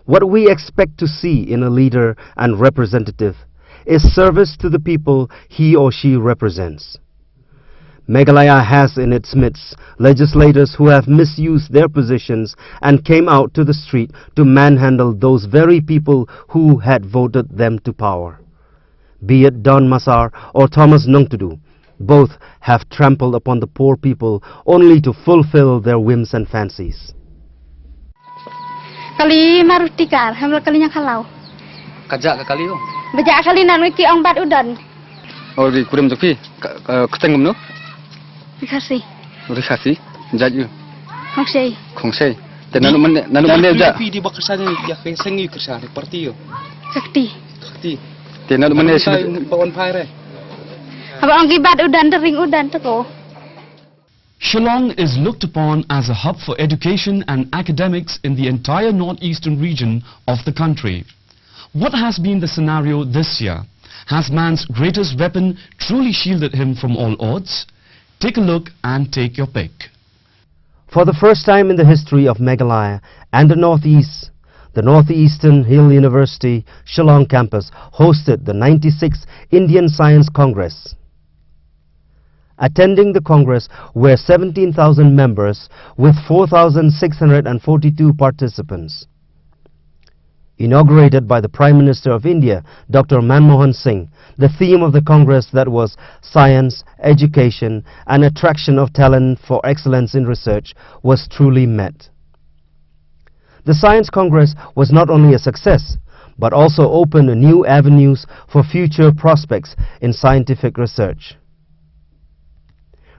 What we expect to see in a leader and representative is service to the people he or she represents. Meghalaya has in its midst legislators who have misused their positions and came out to the street to manhandle those very people who had voted them to power. Be it Don Masar or Thomas Nongtudu, both have trampled upon the poor people only to fulfill their whims and fancies. Kali marutikar, hamla kalinya kalau. Kajak ke kali tu? Bejak kali nan wiki ong bat udan. Oh, di kurim tu pi, ketengum tu? Dikasih. Dikasih, jaju. Kongsei. Kongsei. Dan nanu mana aja? Pi di bakasanya dia kesengi kerja parti yo. Sakti. Sakti. Dan nanu mana sih? Bawon fire. Abang ong bat udan dering udan tu ko. Shillong is looked upon as a hub for education and academics in the entire northeastern region of the country. What has been the scenario this year? Has man's greatest weapon truly shielded him from all odds? Take a look and take your pick. For the first time in the history of Meghalaya and the Northeastern Hill University Shillong campus hosted the 96th Indian Science Congress. Attending the Congress were 17,000 members with 4,642 participants. Inaugurated by the Prime Minister of India, Dr. Manmohan Singh, the theme of the Congress that was Science, Education and Attraction of Talent for Excellence in Research was truly met. The Science Congress was not only a success, but also opened new avenues for future prospects in scientific research.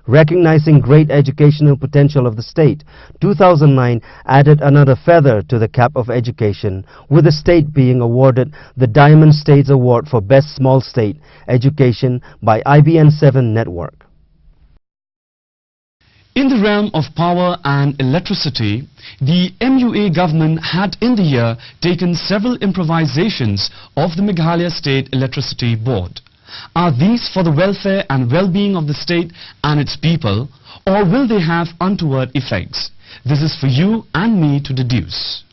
Recognizing great educational potential of the state, 2009 added another feather to the cap of education, with the state being awarded the Diamond States Award for Best Small State Education by IBN 7 Network. In the realm of power and electricity, the MUA government had in the year taken several improvisations of the Meghalaya State Electricity Board. Are these for the welfare and well-being of the state and its people, or will they have untoward effects? This is for you and me to deduce.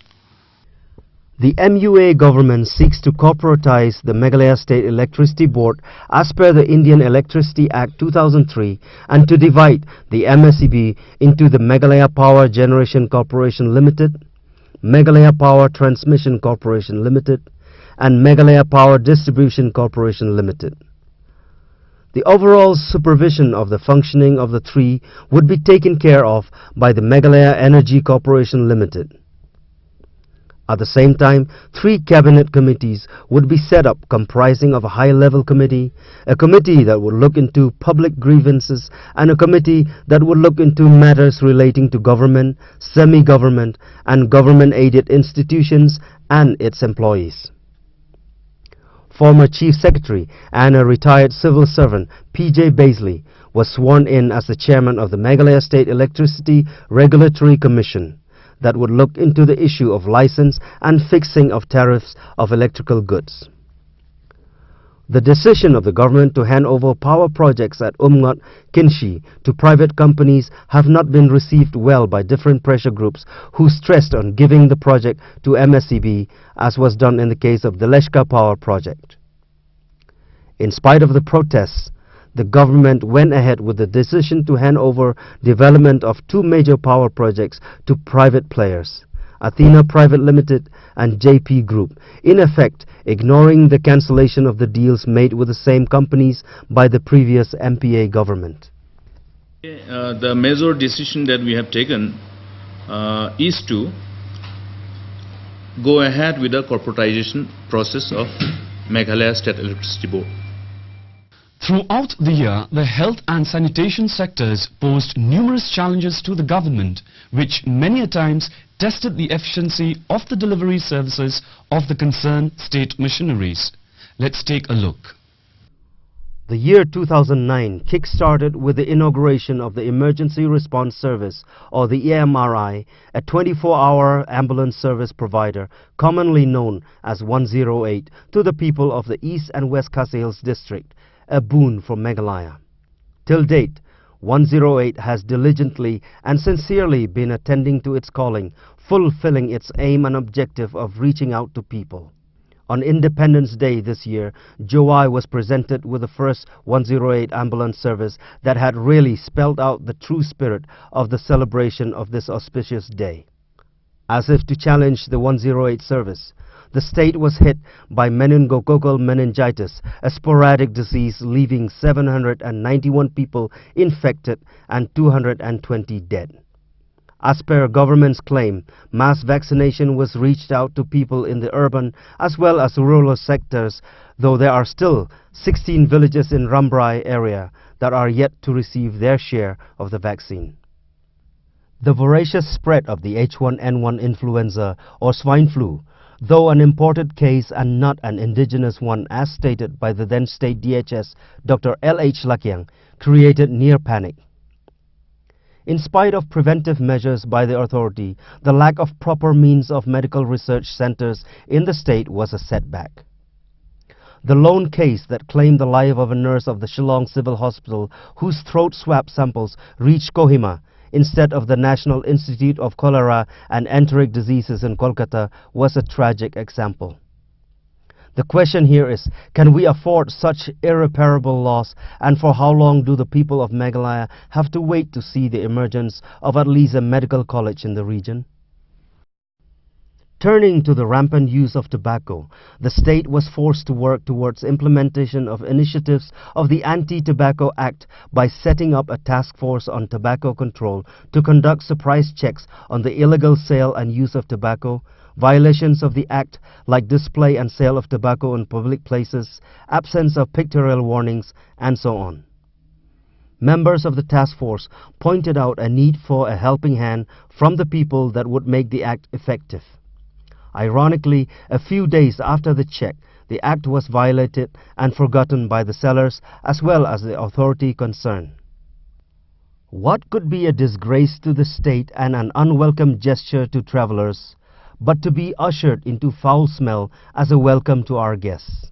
The MUA government seeks to corporatize the Meghalaya State Electricity Board as per the Indian Electricity Act 2003 and to divide the MSEB into the Meghalaya Power Generation Corporation Limited, Meghalaya Power Transmission Corporation Limited and Meghalaya Power Distribution Corporation Limited. The overall supervision of the functioning of the three would be taken care of by the Meghalaya Energy Corporation Limited. At the same time, 3 cabinet committees would be set up comprising of a high-level committee, a committee that would look into public grievances, and a committee that would look into matters relating to government, semi-government, and government-aided institutions and its employees. Former Chief Secretary and a retired civil servant, P.J. Baisley, was sworn in as the chairman of the Meghalaya State Electricity Regulatory Commission that would look into the issue of license and fixing of tariffs of electrical goods. The decision of the government to hand over power projects at Umngot, Kinshi to private companies have not been received well by different pressure groups who stressed on giving the project to MSEB, as was done in the case of the Leshka Power project. In spite of the protests, the government went ahead with the decision to hand over development of 2 major power projects to private players, Athena Private Limited and JP Group, in effect ignoring the cancellation of the deals made with the same companies by the previous MPA government. The major decision that we have taken is to go ahead with the corporatization process of Meghalaya State Electricity Board. Throughout the year, the health and sanitation sectors posed numerous challenges to the government, which many a times tested the efficiency of the delivery services of the concerned state machineries. Let's take a look. The year 2009 kick-started with the inauguration of the Emergency Response Service, or the EMRI, a 24-hour ambulance service provider commonly known as 108 to the people of the East and West Khasi Hills district, a boon for Meghalaya. Till date, 108 has diligently and sincerely been attending to its calling, fulfilling its aim and objective of reaching out to people. On Independence Day this year, Jowai was presented with the first 108 ambulance service that had really spelled out the true spirit of the celebration of this auspicious day. As if to challenge the 108 service, the state was hit by meningococcal meningitis, a sporadic disease leaving 791 people infected and 220 dead. As per government's claim, mass vaccination was reached out to people in the urban as well as rural sectors, though there are still 16 villages in Rambrai area that are yet to receive their share of the vaccine. The voracious spread of the H1N1 influenza or swine flu, though an imported case and not an indigenous one as stated by the then state DHS, Dr. L.H. Lakiang, created near panic. In spite of preventive measures by the authority, the lack of proper means of medical research centers in the state was a setback. The lone case that claimed the life of a nurse of the Shillong Civil Hospital whose throat swab samples reached Kohima instead of the National Institute of Cholera and Enteric Diseases in Kolkata was a tragic example. The question here is, can we afford such irreparable loss, and for how long do the people of Meghalaya have to wait to see the emergence of at least a medical college in the region? Turning to the rampant use of tobacco, the state was forced to work towards implementation of initiatives of the Anti-Tobacco Act by setting up a task force on tobacco control to conduct surprise checks on the illegal sale and use of tobacco, violations of the Act like display and sale of tobacco in public places, absence of pictorial warnings, and so on. Members of the task force pointed out a need for a helping hand from the people that would make the Act effective. Ironically, a few days after the check, the Act was violated and forgotten by the sellers as well as the authority concerned. What could be a disgrace to the state and an unwelcome gesture to travelers, but to be ushered into foul smell as a welcome to our guests?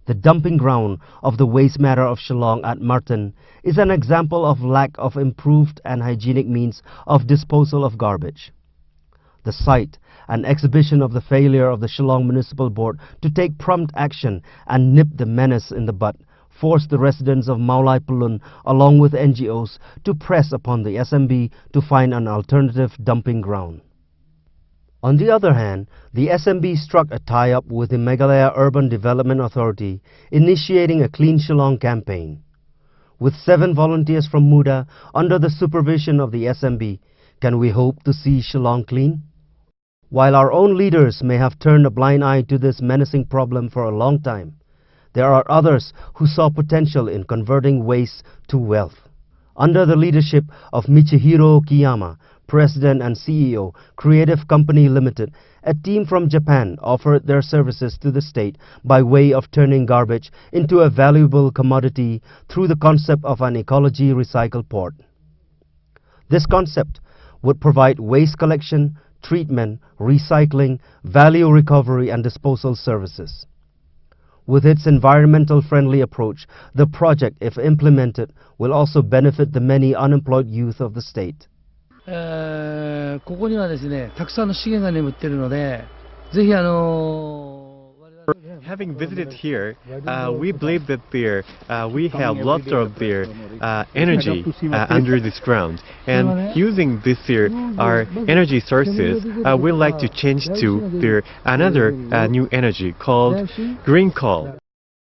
The dumping ground of the waste matter of Shillong at Martin is an example of lack of improved and hygienic means of disposal of garbage. The sight and exhibition of the failure of the Shillong Municipal Board to take prompt action and nip the menace in the bud forced the residents of Maulai Pulun along with NGOs to press upon the SMB to find an alternative dumping ground. On the other hand, the SMB struck a tie-up with the Meghalaya Urban Development Authority, initiating a Clean Shillong campaign. With 7 volunteers from Muda under the supervision of the SMB, can we hope to see Shillong clean? While our own leaders may have turned a blind eye to this menacing problem for a long time, there are others who saw potential in converting waste to wealth. Under the leadership of Michihiro Kiyama, President and CEO, Creative Company Limited, a team from Japan offered their services to the state by way of turning garbage into a valuable commodity through the concept of an ecology recycle port. This concept would provide waste collection, treatment, recycling, value recovery and disposal services. With its environmental-friendly approach, the project, if implemented, will also benefit the many unemployed youth of the state. ここにはですね、たくさんの資源が眠っているので、ぜひHaving visited here, we believe that we have lots of energy under this ground, and using our energy sources, we'd like to change to another new energy called green coal.